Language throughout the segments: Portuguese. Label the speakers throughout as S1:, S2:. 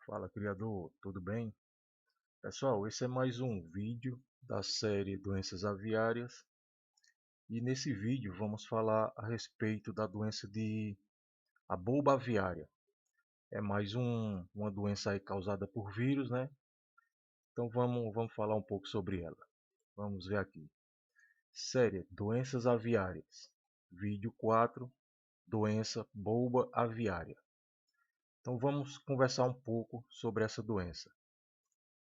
S1: Fala, criador, tudo bem? Pessoal, esse é mais um vídeo da série Doenças Aviárias e nesse vídeo vamos falar a respeito da doença de a bulba aviária. É mais uma doença aí causada por vírus, né? Então vamos falar um pouco sobre ela. Vamos ver aqui. Série Doenças Aviárias. Vídeo 4, Doença bulba aviária. Então vamos conversar um pouco sobre essa doença.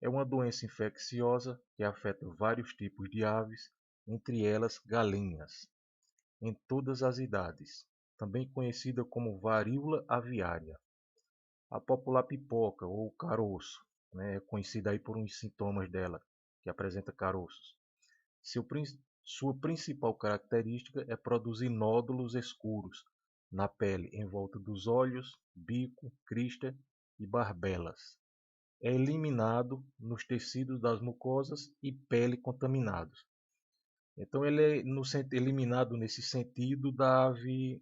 S1: É uma doença infecciosa que afeta vários tipos de aves, entre elas galinhas, em todas as idades, também conhecida como varíola aviária. A popular pipoca ou caroço, né, é conhecida aí por uns sintomas dela, que apresenta caroços. Sua principal característica é produzir nódulos escuros na pele, em volta dos olhos, bico, crista e barbelas. É eliminado nos tecidos das mucosas e pele contaminados. Então ele é eliminado nesse sentido da ave,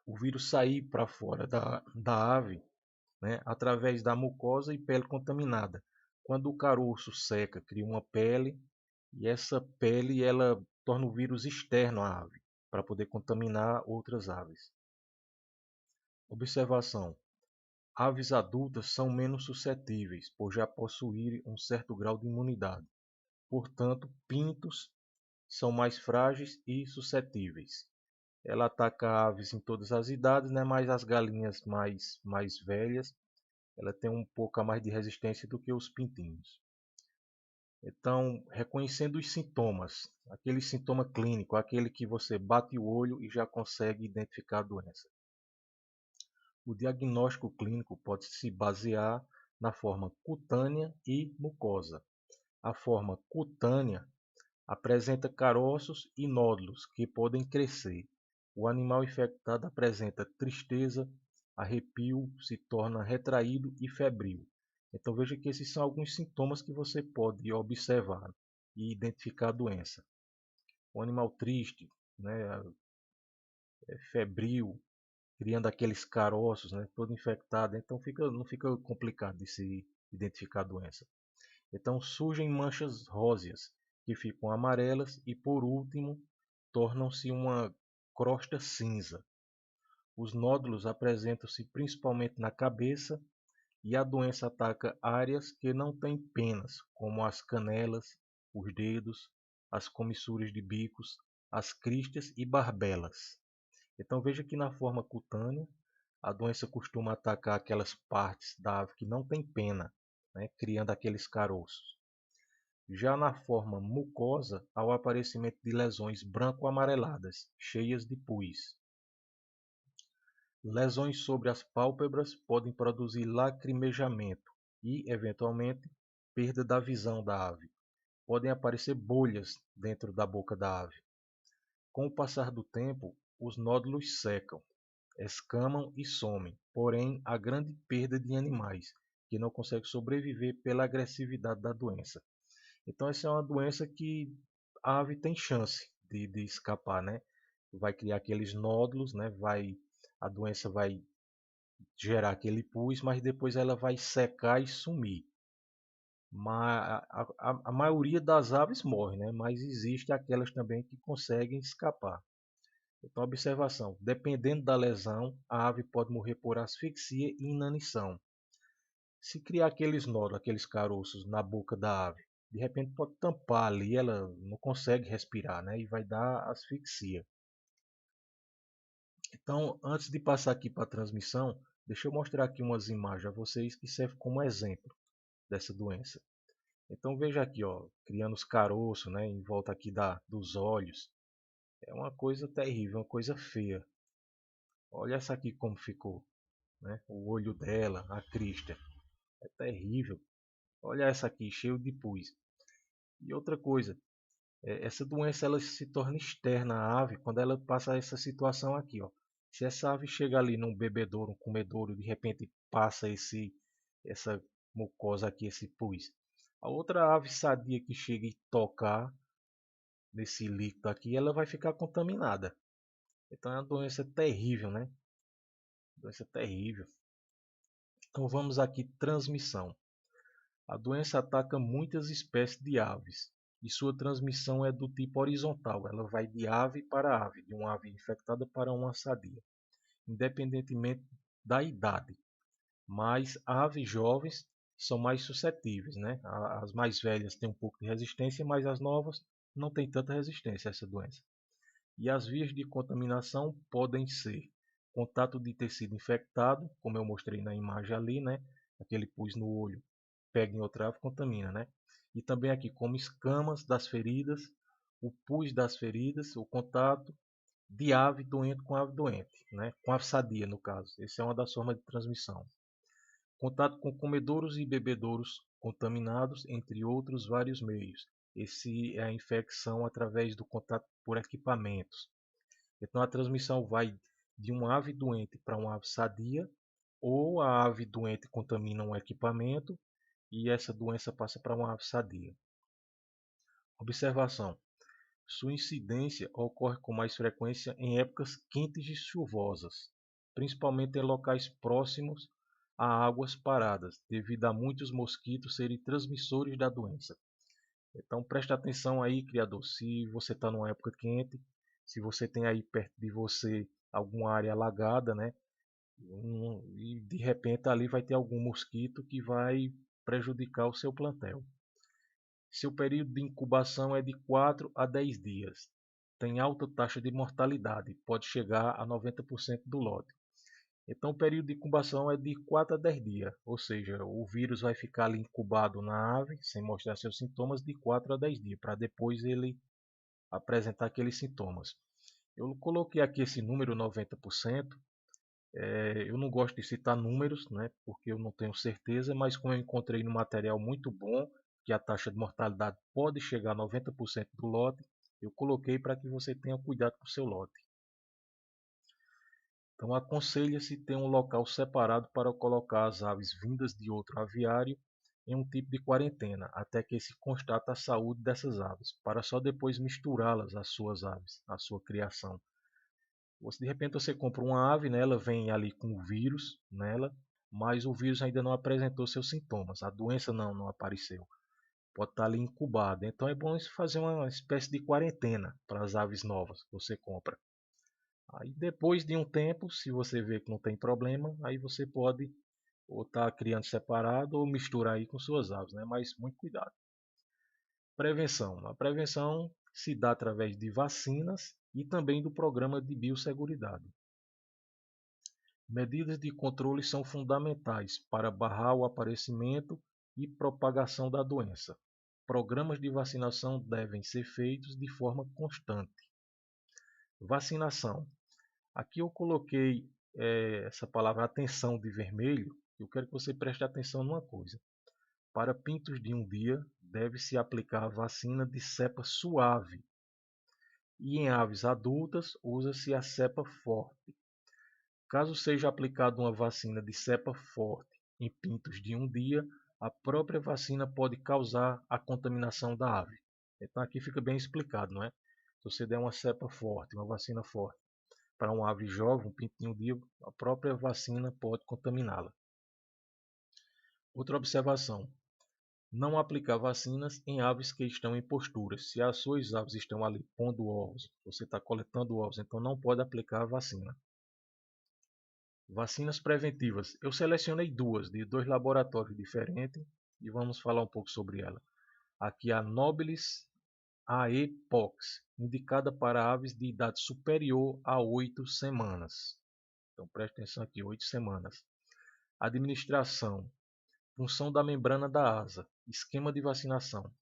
S1: o vírus sair para fora da ave, né, através da mucosa e pele contaminada. Quando o caroço seca, cria uma pele e essa pele ela torna o vírus externo à ave para poder contaminar outras aves. Observação: aves adultas são menos suscetíveis, por já possuírem um certo grau de imunidade. Portanto, pintos são mais frágeis e suscetíveis. Ela ataca aves em todas as idades, né? Mas as galinhas mais velhas, ela tem um pouco a mais de resistência do que os pintinhos. Então, reconhecendo os sintomas, aquele sintoma clínico, aquele que você bate o olho e já consegue identificar a doença. O diagnóstico clínico pode se basear na forma cutânea e mucosa. A forma cutânea apresenta caroços e nódulos que podem crescer. O animal infectado apresenta tristeza, arrepio, se torna retraído e febril. Então veja que esses são alguns sintomas que você pode observar e identificar a doença. O animal triste, né, febril, criando aqueles caroços, né, todo infectado, então não fica complicado de se identificar a doença. Então surgem manchas róseas, que ficam amarelas e, por último, tornam-se uma crosta cinza. Os nódulos apresentam-se principalmente na cabeça e a doença ataca áreas que não têm penas, como as canelas, os dedos, as comissuras de bicos, as cristas e barbelas. Então veja que na forma cutânea, a doença costuma atacar aquelas partes da ave que não tem pena, né, criando aqueles caroços. Já na forma mucosa, há o aparecimento de lesões branco-amareladas, cheias de pus. Lesões sobre as pálpebras podem produzir lacrimejamento e, eventualmente, perda da visão da ave. Podem aparecer bolhas dentro da boca da ave. Com o passar do tempo, os nódulos secam, escamam e somem, porém há grande perda de animais, que não conseguem sobreviver pela agressividade da doença. Então essa é uma doença que a ave tem chance de escapar, né? Vai criar aqueles nódulos, né? A doença vai gerar aquele pus, mas depois ela vai secar e sumir. Mas a maioria das aves morre, né? Mas existe aquelas também que conseguem escapar. Então, observação: dependendo da lesão, a ave pode morrer por asfixia e inanição. Se criar aqueles nódulos, aqueles caroços na boca da ave, de repente pode tampar ali, ela não consegue respirar, né? E vai dar asfixia. Então, antes de passar aqui para a transmissão, deixa eu mostrar aqui umas imagens a vocês que servem como exemplo dessa doença. Então veja aqui, ó, criando os caroços, né, em volta aqui dos olhos. É uma coisa terrível, uma coisa feia. Olha essa aqui como ficou, né? O olho dela, a crista. É terrível. Olha essa aqui, cheio de pus. E outra coisa, essa doença ela se torna externa à ave quando ela passa essa situação aqui, ó. Se essa ave chega ali num bebedouro, um comedouro, de repente passa essa mucosa aqui, esse pus. A outra ave sadia que chega e tocar nesse líquido aqui, ela vai ficar contaminada. Então é uma doença terrível, né? Doença terrível. Então vamos aqui, transmissão. A doença ataca muitas espécies de aves e sua transmissão é do tipo horizontal. Ela vai de ave para ave, de uma ave infectada para uma sadia, independentemente da idade. Mas aves jovens são mais suscetíveis, né? As mais velhas têm um pouco de resistência, mas as novas não têm tanta resistência a essa doença. E as vias de contaminação podem ser contato de tecido infectado, como eu mostrei na imagem ali, né? Aquele pus no olho, pega em outra ave, contamina, né? E também aqui como escamas das feridas, o pus das feridas, o contato de ave doente com ave doente, né? Com ave sadia no caso. Essa é uma das formas de transmissão. Contato com comedouros e bebedouros contaminados, entre outros vários meios. Esse é a infecção através do contato por equipamentos. Então a transmissão vai de uma ave doente para uma ave sadia, ou a ave doente contamina um equipamento e essa doença passa para uma ave sadia. Observação: sua incidência ocorre com mais frequência em épocas quentes e chuvosas, principalmente em locais próximos a águas paradas, devido a muitos mosquitos serem transmissores da doença. Então preste atenção aí, criador, se você está numa época quente, se você tem aí perto de você alguma área alagada, né? E de repente ali vai ter algum mosquito que vai prejudicar o seu plantel. Seu período de incubação é de 4 a 10 dias. Tem alta taxa de mortalidade, pode chegar a 90% do lote. Então, o período de incubação é de 4 a 10 dias, ou seja, o vírus vai ficar ali incubado na ave, sem mostrar seus sintomas, de 4 a 10 dias, para depois ele apresentar aqueles sintomas. Eu coloquei aqui esse número 90%. Eu não gosto de citar números, né, porque eu não tenho certeza, mas como eu encontrei no material muito bom, que a taxa de mortalidade pode chegar a 90% do lote, eu coloquei para que você tenha cuidado com o seu lote. Então aconselha-se ter um local separado para colocar as aves vindas de outro aviário em um tipo de quarentena, até que se constate a saúde dessas aves, para só depois misturá-las às suas aves, à sua criação. De repente você compra uma ave, né, ela vem ali com o vírus nela, mas o vírus ainda não apresentou seus sintomas, a doença não apareceu. Pode estar ali incubada. Então é bom fazer uma espécie de quarentena para as aves novas que você compra. Aí depois de um tempo, se você vê que não tem problema, aí você pode ou estar criando separado ou misturar aí com suas aves, né? Mas muito cuidado. Prevenção. A prevenção se dá através de vacinas e também do programa de biosseguridade. Medidas de controle são fundamentais para barrar o aparecimento e propagação da doença. Programas de vacinação devem ser feitos de forma constante. Vacinação. Aqui eu coloquei essa palavra atenção de vermelho. Eu quero que você preste atenção numa coisa. Para pintos de um dia, deve-se aplicar a vacina de cepa suave. E em aves adultas, usa-se a cepa forte. Caso seja aplicada uma vacina de cepa forte em pintos de um dia, a própria vacina pode causar a contaminação da ave. Então aqui fica bem explicado, não é? Se você der uma cepa forte, uma vacina forte, para uma ave jovem, um pinto de um dia, a própria vacina pode contaminá-la. Outra observação: não aplicar vacinas em aves que estão em posturas. Se as suas aves estão ali pondo ovos, você está coletando ovos, então não pode aplicar a vacina. Vacinas preventivas. Eu selecionei duas, de dois laboratórios diferentes, e vamos falar um pouco sobre ela. Aqui a Nobilis AE-Pox, indicada para aves de idade superior a 8 semanas. Então preste atenção aqui, 8 semanas. Administração. Função da membrana da asa. Esquema de vacinação.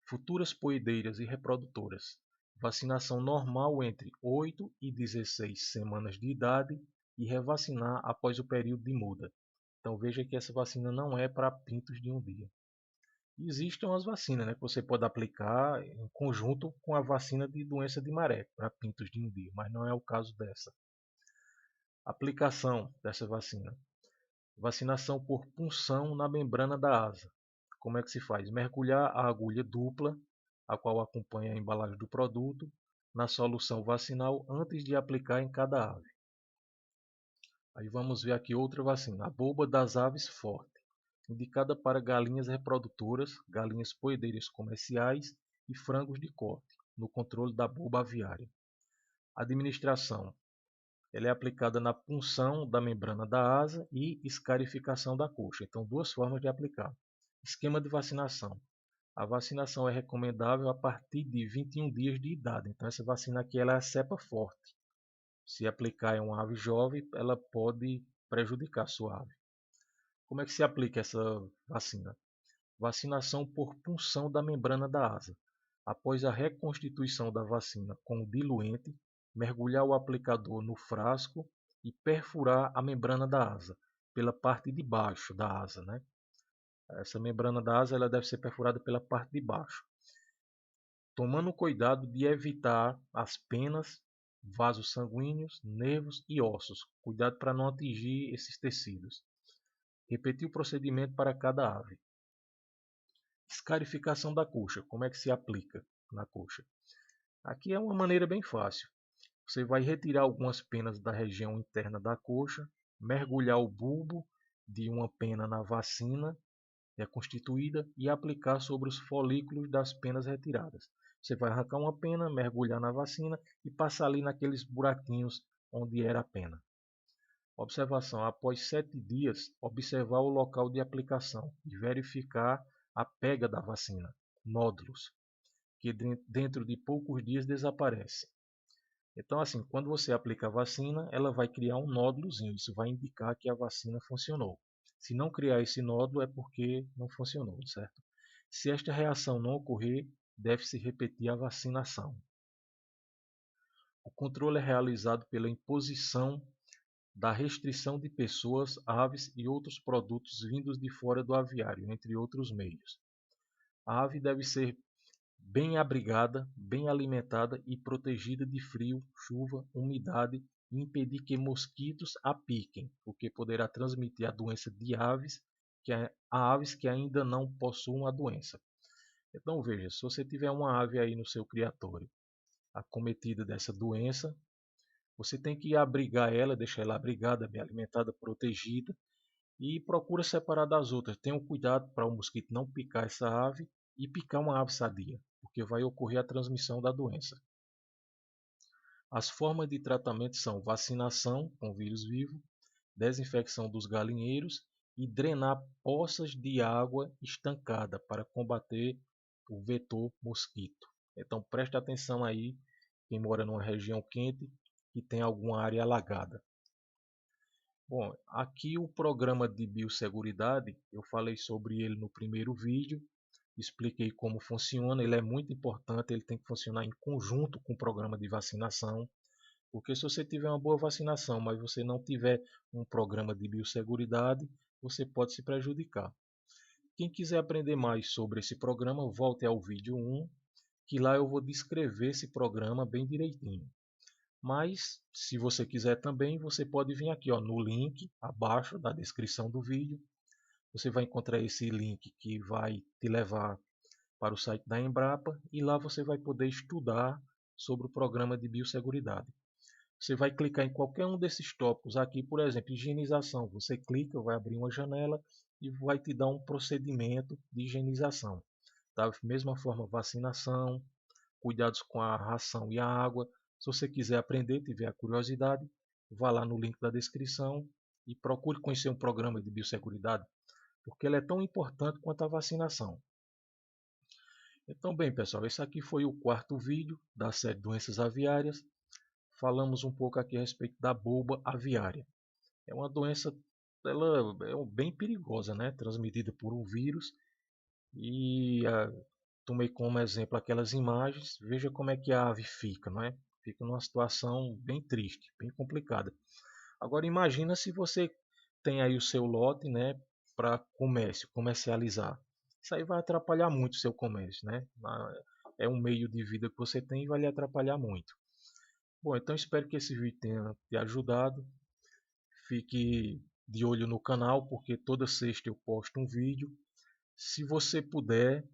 S1: Futuras poedeiras e reprodutoras. Vacinação normal entre 8 e 16 semanas de idade e revacinar após o período de muda. Então veja que essa vacina não é para pintos de um dia. Existem as vacinas, né, que você pode aplicar em conjunto com a vacina de doença de maré para pintos de um dia, mas não é o caso dessa. Aplicação dessa vacina. Vacinação por punção na membrana da asa. Como é que se faz? Mergulhar a agulha dupla, a qual acompanha a embalagem do produto, na solução vacinal antes de aplicar em cada ave. Aí vamos ver aqui outra vacina, a bulba das aves forte, indicada para galinhas reprodutoras, galinhas poedeiras comerciais e frangos de corte, no controle da bulba aviária. Administração. Ela é aplicada na punção da membrana da asa e escarificação da coxa. Então, duas formas de aplicar. Esquema de vacinação. A vacinação é recomendável a partir de 21 dias de idade. Então, essa vacina aqui ela é a cepa forte. Se aplicar em uma ave jovem, ela pode prejudicar a sua ave. Como é que se aplica essa vacina? Vacinação por punção da membrana da asa. Após a reconstituição da vacina com o diluente, mergulhar o aplicador no frasco e perfurar a membrana da asa pela parte de baixo da asa, né? Essa membrana da asa ela deve ser perfurada pela parte de baixo, tomando cuidado de evitar as penas, vasos sanguíneos, nervos e ossos. Cuidado para não atingir esses tecidos. Repetir o procedimento para cada ave. Escarificação da coxa. Como é que se aplica na coxa? Aqui é uma maneira bem fácil. Você vai retirar algumas penas da região interna da coxa, mergulhar o bulbo de uma pena na vacina reconstituída e aplicar sobre os folículos das penas retiradas. Você vai arrancar uma pena, mergulhar na vacina e passar ali naqueles buraquinhos onde era a pena. Observação: após 7 dias, observar o local de aplicação e verificar a pega da vacina, nódulos, que dentro de poucos dias desaparecem. Então, assim, quando você aplica a vacina, ela vai criar um nódulozinho. Isso vai indicar que a vacina funcionou. Se não criar esse nódulo, é porque não funcionou, certo? Se esta reação não ocorrer, deve-se repetir a vacinação. O controle é realizado pela imposição da restrição de pessoas, aves e outros produtos vindos de fora do aviário, entre outros meios. A ave deve ser bem abrigada, bem alimentada e protegida de frio, chuva, umidade e impedir que mosquitos a piquem, o que poderá transmitir a doença de aves a aves que ainda não possuem a doença. Então veja, se você tiver uma ave aí no seu criatório acometida dessa doença, você tem que abrigar ela, deixar ela abrigada, bem alimentada, protegida e procura separar das outras. Tenha um cuidado para o mosquito não picar essa ave e picar uma ave sadia, porque vai ocorrer a transmissão da doença. As formas de tratamento são vacinação com vírus vivo, desinfecção dos galinheiros e drenar poças de água estancada para combater o vetor mosquito. Então preste atenção aí, quem mora numa região quente e tem alguma área alagada. Bom, aqui o programa de biosseguridade, eu falei sobre ele no primeiro vídeo, expliquei como funciona, ele é muito importante, ele tem que funcionar em conjunto com o programa de vacinação, porque se você tiver uma boa vacinação, mas você não tiver um programa de biosseguridade, você pode se prejudicar. Quem quiser aprender mais sobre esse programa, volte ao vídeo 1, que lá eu vou descrever esse programa bem direitinho. Mas, se você quiser também, você pode vir aqui ó, no link abaixo da descrição do vídeo. Você vai encontrar esse link que vai te levar para o site da Embrapa e lá você vai poder estudar sobre o programa de biosseguridade. Você vai clicar em qualquer um desses tópicos aqui, por exemplo, higienização. Você clica, vai abrir uma janela e vai te dar um procedimento de higienização. Da mesma forma, vacinação, cuidados com a ração e a água. Se você quiser aprender, tiver a curiosidade, vá lá no link da descrição e procure conhecer um programa de biosseguridade, porque ele é tão importante quanto a vacinação. Então, bem, pessoal, esse aqui foi o quarto vídeo da série Doenças Aviárias. Falamos um pouco aqui a respeito da bulba aviária. É uma doença, ela é bem perigosa, né? Transmitida por um vírus. E tomei como exemplo aquelas imagens. Veja como é que a ave fica, não é? Fica numa situação bem triste, bem complicada. Agora imagina se você tem aí o seu lote, né, para comércio, comercializar. Isso aí vai atrapalhar muito o seu comércio, né? É um meio de vida que você tem e vai lhe atrapalhar muito. Bom, então espero que esse vídeo tenha te ajudado. Fique de olho no canal, porque toda sexta eu posto um vídeo. Se você puder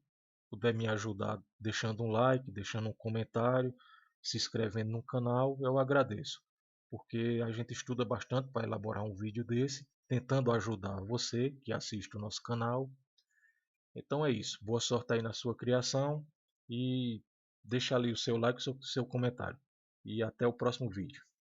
S1: me ajudar deixando um like, deixando um comentário, se inscrevendo no canal, eu agradeço. porque a gente estuda bastante para elaborar um vídeo desse, tentando ajudar você que assiste o nosso canal. Então é isso. Boa sorte aí na sua criação e deixa ali o seu like e o seu comentário. E até o próximo vídeo.